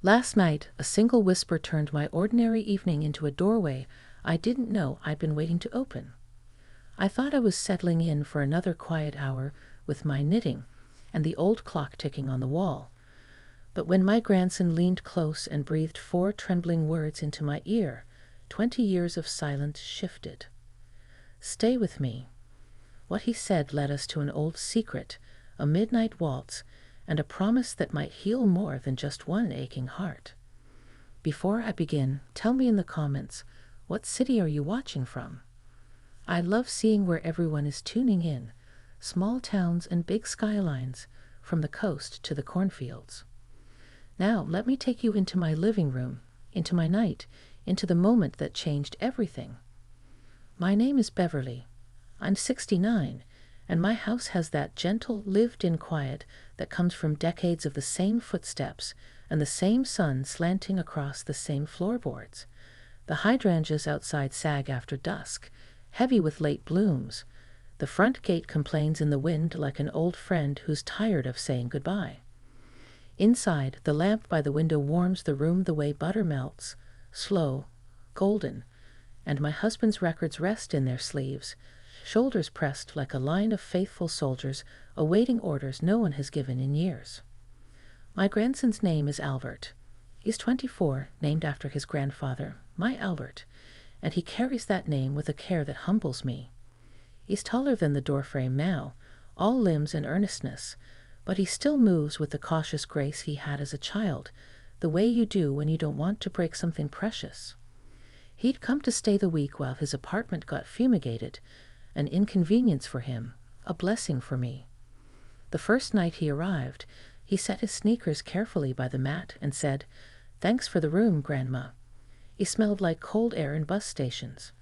Last night, a single whisper turned my ordinary evening into a doorway I didn't know I'd been waiting to open. I thought I was settling in for another quiet hour with my knitting and the old clock ticking on the wall. But when my grandson leaned close and breathed 4 trembling words into my ear, 20 years of silence shifted. "Stay with me." What he said led us to an old secret, a midnight waltz, and a promise that might heal more than just one aching heart. Before I begin, tell me in the comments, what city are you watching from? I love seeing where everyone is tuning in, small towns and big skylines, from the coast to the cornfields. Now, let me take you into my living room, into my night, into the moment that changed everything. My name is Beverly. I'm 69, and my house has that gentle, lived-in quiet that comes from decades of the same footsteps and the same sun slanting across the same floorboards. The hydrangeas outside sag after dusk, heavy with late blooms. The front gate complains in the wind like an old friend who's tired of saying goodbye. Inside, the lamp by the window warms the room the way butter melts, slow, golden, and my husband's records rest in their sleeves, shoulders pressed like a line of faithful soldiers awaiting orders no one has given in years. My grandson's name is Albert. He's 24, named after his grandfather, my Albert, and he carries that name with a care that humbles me. He's taller than the doorframe now, all limbs and earnestness, but he still moves with the cautious grace he had as a child, the way you do when you don't want to break something precious. He'd come to stay the week while his apartment got fumigated, an inconvenience for him, a blessing for me. The first night he arrived, he set his sneakers carefully by the mat and said, "Thanks for the room, Grandma." He smelled like cold air in bus stations.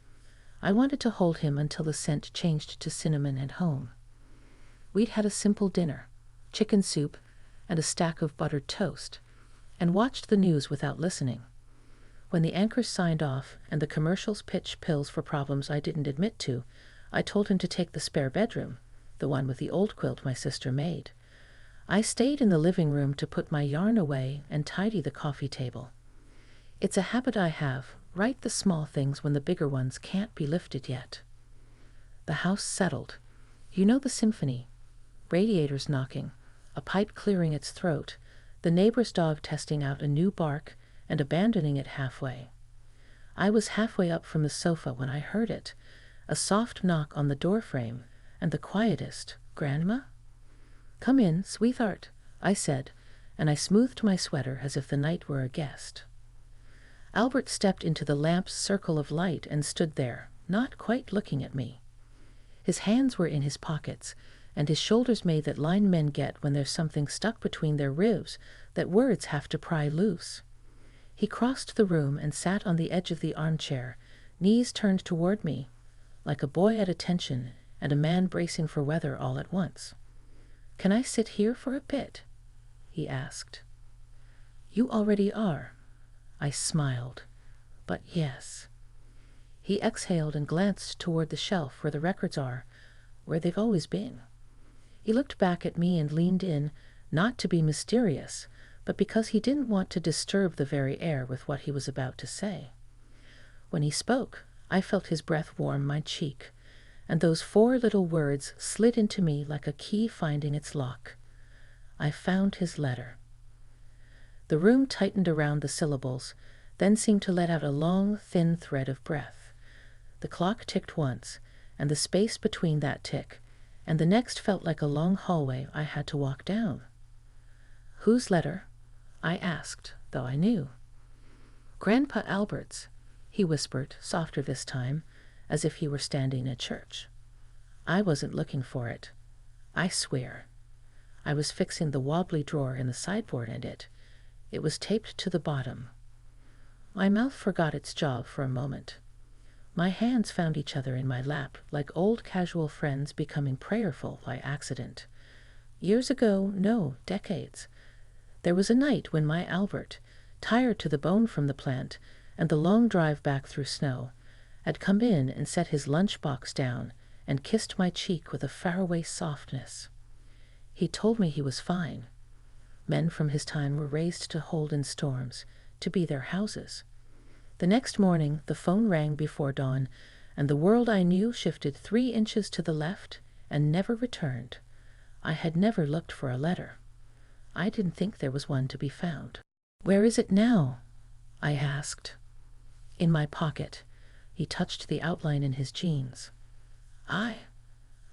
I wanted to hold him until the scent changed to cinnamon and home. We'd had a simple dinner, chicken soup and a stack of buttered toast, and watched the news without listening. When the anchors signed off and the commercials pitched pills for problems I didn't admit to, I told him to take the spare bedroom, the one with the old quilt my sister made. I stayed in the living room to put my yarn away and tidy the coffee table. It's a habit I have, write the small things when the bigger ones can't be lifted yet. The house settled. You know the symphony. Radiators knocking, a pipe clearing its throat, the neighbor's dog testing out a new bark and abandoning it halfway. I was halfway up from the sofa when I heard it, a soft knock on the doorframe, and the quietest, "Grandma?" "Come in, sweetheart," I said, and I smoothed my sweater as if the night were a guest. Albert stepped into the lamp's circle of light and stood there, not quite looking at me. His hands were in his pockets, and his shoulders made that line men get when there's something stuck between their ribs that words have to pry loose. He crossed the room and sat on the edge of the armchair, knees turned toward me, like a boy at attention and a man bracing for weather all at once. "Can I sit here for a bit?" he asked. "You already are." I smiled. "But yes." He exhaled and glanced toward the shelf where the records are, where they've always been. He looked back at me and leaned in, not to be mysterious, but because he didn't want to disturb the very air with what he was about to say. When he spoke, I felt his breath warm my cheek, and those 4 little words slid into me like a key finding its lock. I found his letter. The room tightened around the syllables, then seemed to let out a long, thin thread of breath. The clock ticked once, and the space between that tick and the next felt like a long hallway I had to walk down. "Whose letter?" I asked, though I knew. "Grandpa Albert's," he whispered, softer this time, as if he were standing in a church. I wasn't looking for it. I swear. I was fixing the wobbly drawer in the sideboard and it was taped to the bottom. My mouth forgot its job for a moment. My hands found each other in my lap like old casual friends becoming prayerful by accident. Years ago, no, decades. There was a night when my Albert, tired to the bone from the plant and the long drive back through snow, had come in and set his lunchbox down and kissed my cheek with a faraway softness. He told me he was fine. Men from his time were raised to hold in storms, to be their houses. The next morning the phone rang before dawn, and the world I knew shifted 3 inches to the left and never returned. I had never looked for a letter. I didn't think there was one to be found. "Where is it now?" I asked. "In my pocket." He touched the outline in his jeans. I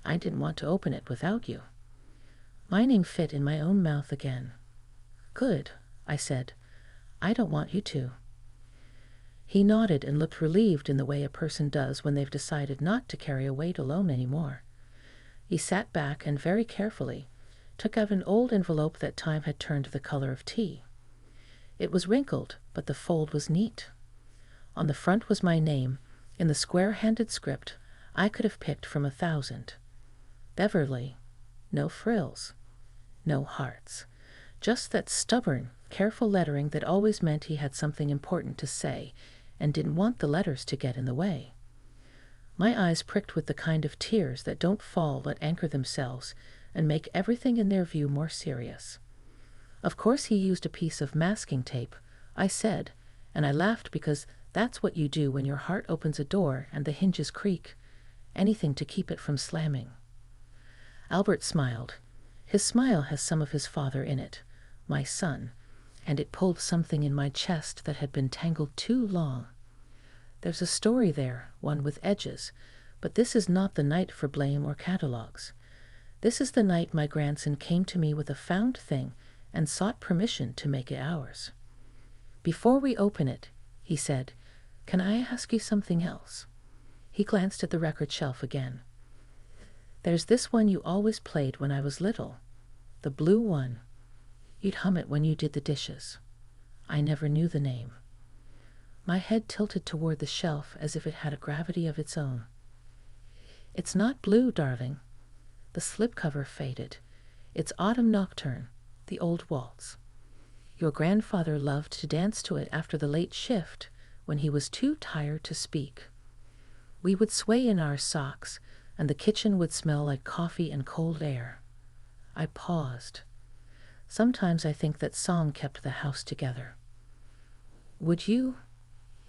didn't want to open it without you." My name fit in my own mouth again. "Good," I said. "I don't want you to." He nodded and looked relieved in the way a person does when they've decided not to carry a weight alone anymore. He sat back and very carefully took out an old envelope that time had turned the color of tea. It was wrinkled, but the fold was neat. On the front was my name, in the square-handed script I could have picked from 1,000. Beverly. No frills. No hearts. Just that stubborn, careful lettering that always meant he had something important to say and didn't want the letters to get in the way. My eyes pricked with the kind of tears that don't fall but anchor themselves and make everything in their view more serious. "Of course he used a piece of masking tape," I said, and I laughed because that's what you do when your heart opens a door and the hinges creak, anything to keep it from slamming. Albert smiled. His smile has some of his father in it, my son, and it pulled something in my chest that had been tangled too long. "There's a story there, one with edges, but this is not the night for blame or catalogues. This is the night my grandson came to me with a found thing and sought permission to make it ours. Before we open it," he said, "can I ask you something else?" He glanced at the record shelf again. "There's this one you always played when I was little, the blue one. You'd hum it when you did the dishes. I never knew the name." My head tilted toward the shelf as if it had a gravity of its own. "It's not blue, darling." The slipcover faded. "It's Autumn Nocturne, the old waltz. Your grandfather loved to dance to it after the late shift when he was too tired to speak. We would sway in our socks, and the kitchen would smell like coffee and cold air." I paused. Sometimes I think that song kept the house together. "Would you—"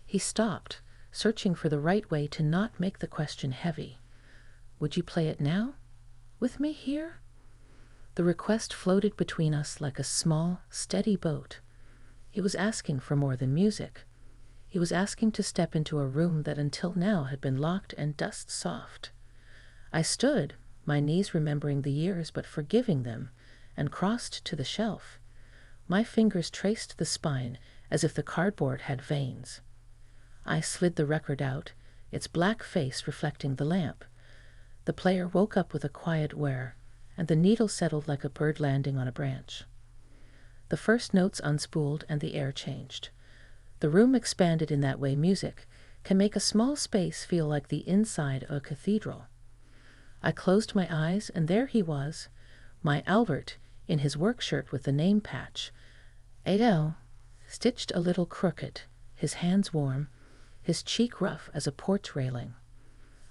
He stopped, searching for the right way to not make the question heavy. "Would you play it now? With me here?" The request floated between us like a small, steady boat. He was asking for more than music. He was asking to step into a room that until now had been locked and dust-soft. I stood, my knees remembering the years but forgiving them, and crossed to the shelf. My fingers traced the spine as if the cardboard had veins. I slid the record out, its black face reflecting the lamp. The player woke up with a quiet whir, and the needle settled like a bird landing on a branch. The first notes unspooled and the air changed. The room expanded in that way music can make a small space feel like the inside of a cathedral. I closed my eyes, and there he was, my Albert, in his work shirt with the name patch, Adele, stitched a little crooked, his hands warm, his cheek rough as a porch railing.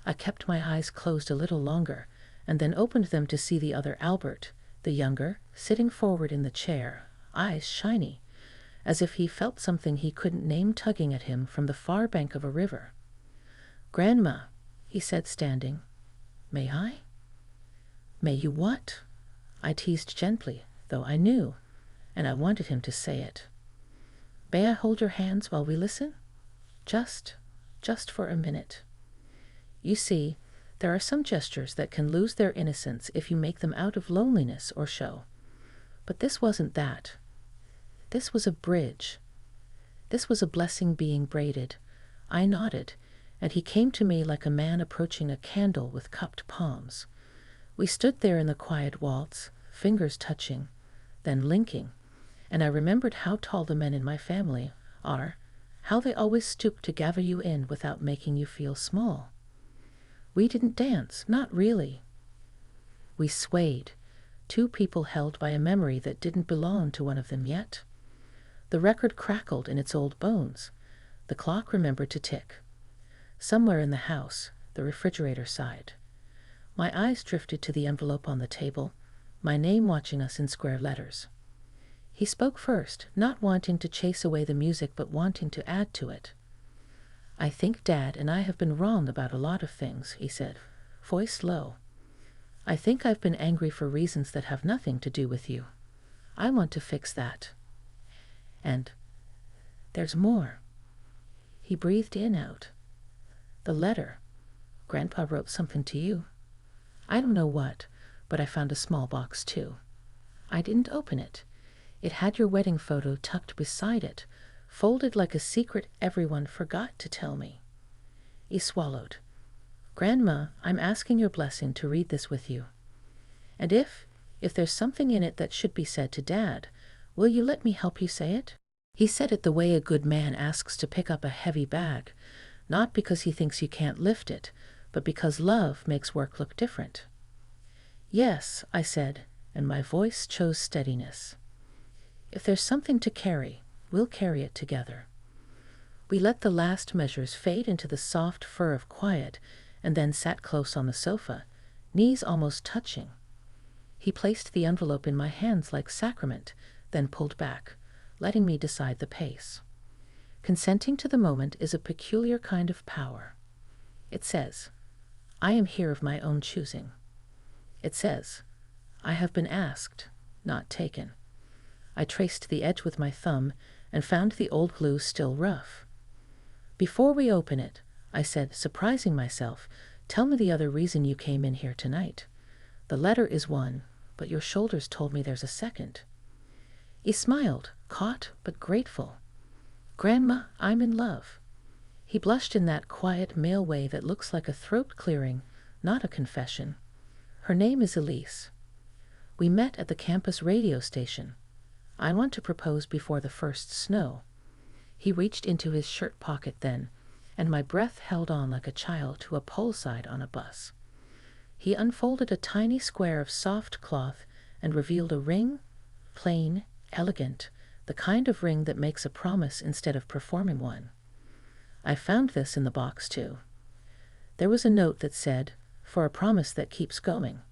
I kept my eyes closed a little longer, and then opened them to see the other Albert, the younger, sitting forward in the chair, eyes shiny, as if he felt something he couldn't name tugging at him from the far bank of a river. "Grandma," he said, standing. "May I?" "May you what?" I teased gently, though I knew, and I wanted him to say it. "May I hold your hands while we listen? Just for a minute. You see, there are some gestures that can lose their innocence if you make them out of loneliness or show. But this wasn't that. This was a bridge. This was a blessing being braided. I nodded, and he came to me like a man approaching a candle with cupped palms. We stood there in the quiet waltz, fingers touching, then linking, and I remembered how tall the men in my family are, how they always stoop to gather you in without making you feel small. We didn't dance, not really. We swayed, two people held by a memory that didn't belong to one of them yet. The record crackled in its old bones. The clock remembered to tick. Somewhere in the house, the refrigerator sighed. My eyes drifted to the envelope on the table, my name watching us in square letters. He spoke first, not wanting to chase away the music but wanting to add to it. "I think Dad and I have been wrong about a lot of things," he said, voice low. "I think I've been angry for reasons that have nothing to do with you. I want to fix that. And there's more." He breathed in out. "The letter. Grandpa wrote something to you. I don't know what, but I found a small box too. I didn't open it. It had your wedding photo tucked beside it, folded like a secret everyone forgot to tell me." He swallowed. "Grandma, I'm asking your blessing to read this with you. And if there's something in it that should be said to Dad, will you let me help you say it?" He said it the way a good man asks to pick up a heavy bag, not because he thinks you can't lift it, but because love makes work look different. "Yes," I said, and my voice chose steadiness. "If there's something to carry, we'll carry it together." We let the last measures fade into the soft fur of quiet, and then sat close on the sofa, knees almost touching. He placed the envelope in my hands like sacrament, then pulled back, letting me decide the pace. Consenting to the moment is a peculiar kind of power. It says, "I am here of my own choosing." It says, "I have been asked, not taken." I traced the edge with my thumb and found the old glue still rough. "Before we open it," I said, surprising myself, "tell me the other reason you came in here tonight. The letter is one, but your shoulders told me there's a second." He smiled, caught but grateful. "Grandma, I'm in love." He blushed in that quiet male way that looks like a throat clearing, not a confession. "Her name is Elise. We met at the campus radio station. I want to propose before the first snow." He reached into his shirt pocket then, and my breath held on like a child to a poolside on a bus. He unfolded a tiny square of soft cloth and revealed a ring, plain, elegant, the kind of ring that makes a promise instead of performing one. I found this in the box too. There was a note that said, "For a promise that keeps going."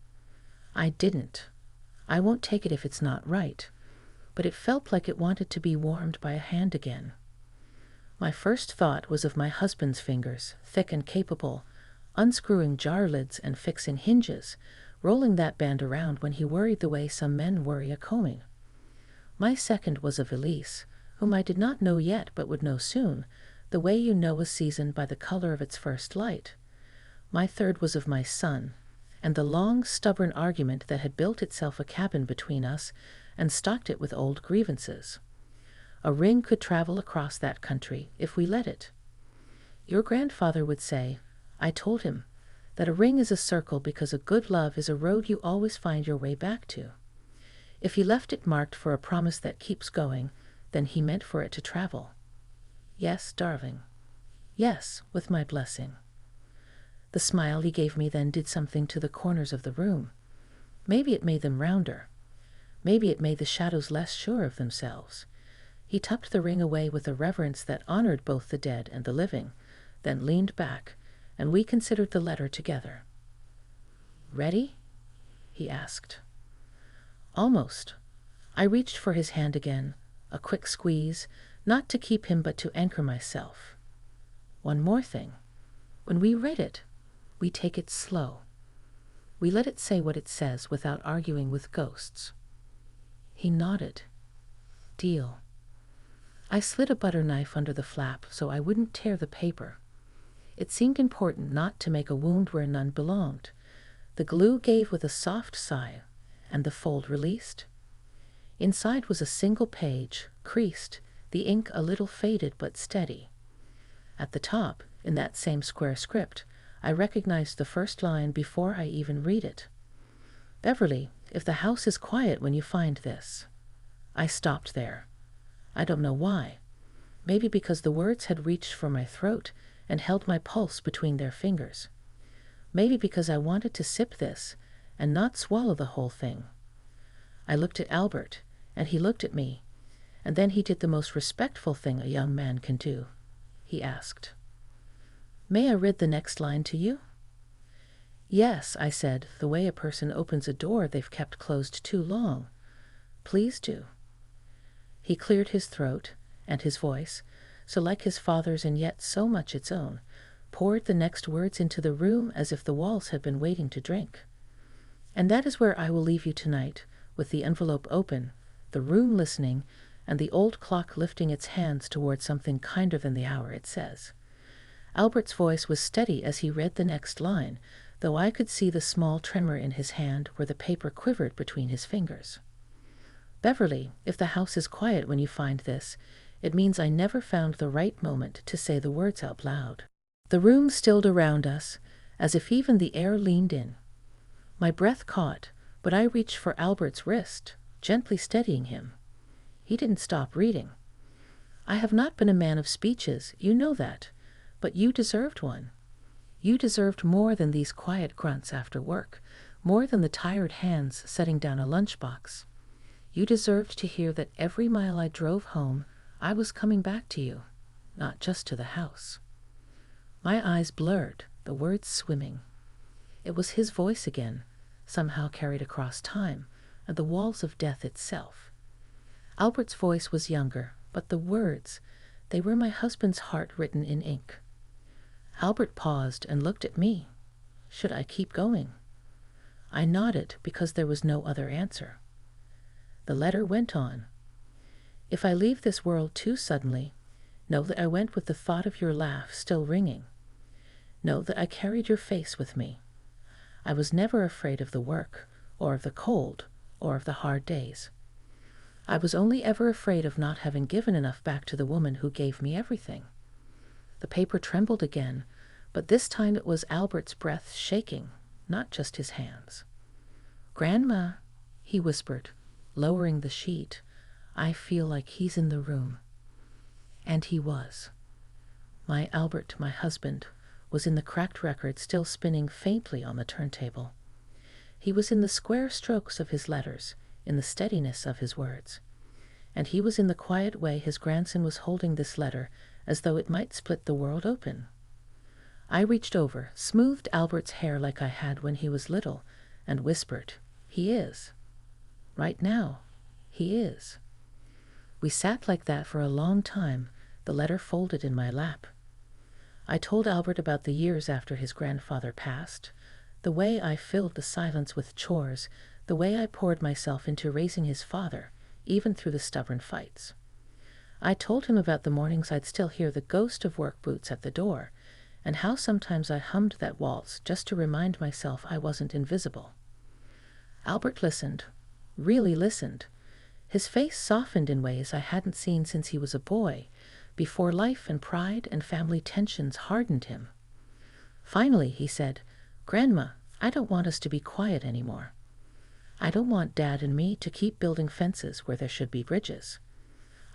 I didn't. I won't take it if it's not right, but it felt like it wanted to be warmed by a hand again. My first thought was of my husband's fingers, thick and capable, unscrewing jar lids and fixing hinges, rolling that band around when he worried the way some men worry a combing. My second was of Elise, whom I did not know yet but would know soon, the way you know a season by the color of its first light. My third was of my son, and the long, stubborn argument that had built itself a cabin between us and stocked it with old grievances. A ring could travel across that country if we let it. Your grandfather would say, I told him, that a ring is a circle because a good love is a road you always find your way back to. If he left it marked for a promise that keeps going, then he meant for it to travel. Yes, darling. Yes, with my blessing. The smile he gave me then did something to the corners of the room. Maybe it made them rounder. Maybe it made the shadows less sure of themselves. He tucked the ring away with a reverence that honored both the dead and the living, then leaned back, and we considered the letter together. Ready? He asked. Almost. I reached for his hand again, a quick squeeze, not to keep him but to anchor myself. One more thing. When we read it, we take it slow. We let it say what it says without arguing with ghosts. He nodded. Deal. I slid a butter knife under the flap so I wouldn't tear the paper. It seemed important not to make a wound where none belonged. The glue gave with a soft sigh, and the fold released. Inside was a single page, creased, the ink a little faded but steady. At the top, in that same square script, I recognized the first line before I even read it. Beverly, if the house is quiet when you find this. I stopped there. I don't know why. Maybe because the words had reached for my throat and held my pulse between their fingers. Maybe because I wanted to sip this and not swallow the whole thing. I looked at Albert, and he looked at me, and then he did the most respectful thing a young man can do. He asked, May I read the next line to you? Yes, I said, the way a person opens a door they've kept closed too long. Please do. He cleared his throat, and his voice, so like his father's and yet so much its own, poured the next words into the room as if the walls had been waiting to drink. And that is where I will leave you tonight, with the envelope open, the room listening, and the old clock lifting its hands toward something kinder than the hour it says. Albert's voice was steady as he read the next line, though I could see the small tremor in his hand where the paper quivered between his fingers. Beverly, if the house is quiet when you find this, it means I never found the right moment to say the words out loud. The room stilled around us, as if even the air leaned in. My breath caught, but I reached for Albert's wrist, gently steadying him. He didn't stop reading. I have not been a man of speeches, you know that, but you deserved one. You deserved more than these quiet grunts after work, more than the tired hands setting down a lunchbox. You deserved to hear that every mile I drove home, I was coming back to you, not just to the house. My eyes blurred, the words swimming. It was his voice again, somehow carried across time, and the walls of death itself. Albert's voice was younger, but the words, they were my husband's heart written in ink. Albert paused and looked at me. Should I keep going? I nodded because there was no other answer. The letter went on. If I leave this world too suddenly, know that I went with the thought of your laugh still ringing. Know that I carried your face with me. I was never afraid of the work, or of the cold, or of the hard days. I was only ever afraid of not having given enough back to the woman who gave me everything. The paper trembled again, but this time it was Albert's breath shaking, not just his hands. "Grandma," he whispered, lowering the sheet, "I feel like he's in the room." And he was. My Albert, my husband, was in the cracked record still spinning faintly on the turntable. He was in the square strokes of his letters, in the steadiness of his words. And he was in the quiet way his grandson was holding this letter as though it might split the world open. I reached over, smoothed Albert's hair like I had when he was little, and whispered, "He is. Right now, he is." We sat like that for a long time, the letter folded in my lap. I told Albert about the years after his grandfather passed, the way I filled the silence with chores, the way I poured myself into raising his father, even through the stubborn fights. I told him about the mornings I'd still hear the ghost of work boots at the door, and how sometimes I hummed that waltz just to remind myself I wasn't invisible. Albert listened, really listened. His face softened in ways I hadn't seen since he was a boy, before life and pride and family tensions hardened him. Finally, he said, "Grandma, I don't want us to be quiet anymore. I don't want Dad and me to keep building fences where there should be bridges.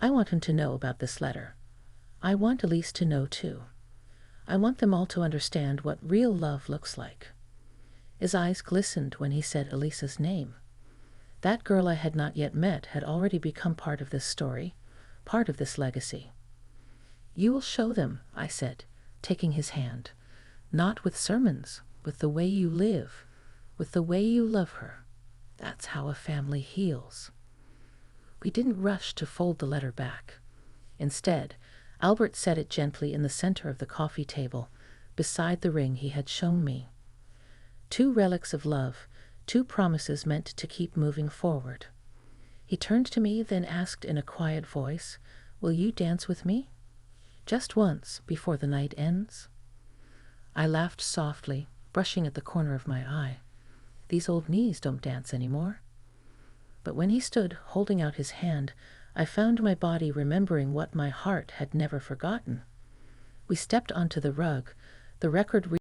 I want him to know about this letter. I want Elise to know too. I want them all to understand what real love looks like." His eyes glistened when he said Elisa's name. That girl I had not yet met had already become part of this story, part of this legacy. "You will show them," I said, taking his hand, "not with sermons, with the way you live, with the way you love her. That's how a family heals." We didn't rush to fold the letter back. Instead, Albert set it gently in the center of the coffee table, beside the ring he had shown me. 2 relics of love, 2 promises meant to keep moving forward. He turned to me, then asked in a quiet voice, "Will you dance with me? Just once, before the night ends?" I laughed softly, brushing at the corner of my eye. These old knees don't dance anymore. But when he stood, holding out his hand, I found my body remembering what my heart had never forgotten. We stepped onto the rug, the record